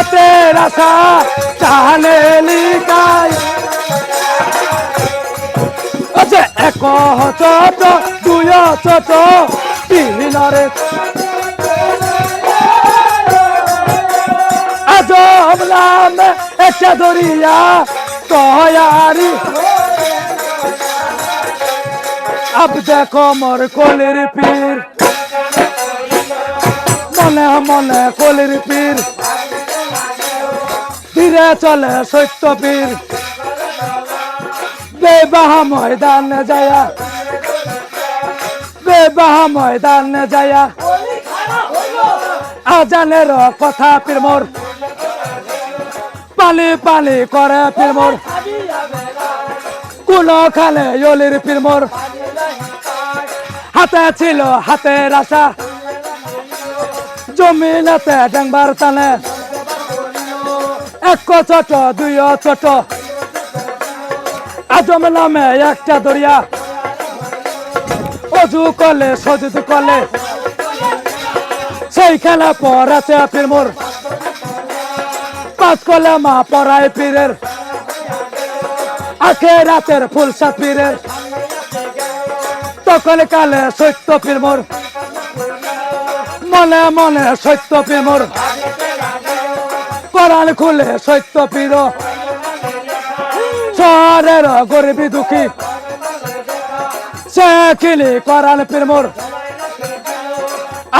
হাতের আশা টানে লিকাই এক চট দুই চট তিনরে আজব নামে একটা দরিয়া তয়ারি আব দেখো মোর কলির পীর মনে মনে কলির পীর ধীরে চলে সত্য পীর বেবাহ ময়দানে যায়া বেবাহ ময়দানে যায়া আজানের কথা পীর মোর পালি পালি করে পীর মোর কোন খালে অলির পীর মোর হাতে ছিল হাতের আশা জমিনেতে ডাংবার টানে এক চট দুই চট আজম নামে একটা দরিয়া অজু করলে সজুদ করলে সেই খেলা পড়াছে পীর মোর পাঁচ কলে মা পড়ায় পীরের আখে রাতের ফুলসাদ পীরের তখন কালে সত্য পীর মোর মনে মনে সত্য পীর মোর কোরআন খুলে সত্য পীর শহরের গরিবী দুঃখী সে কিলি কোরআন পীর মোর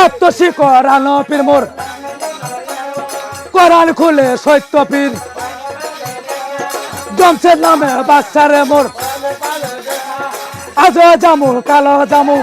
আত্মশিকরানো পীর মোর কোরআন খুলে সত্য পীর জমশেদ নামে বাচ্চারে মোর আজ জামু কালো জামু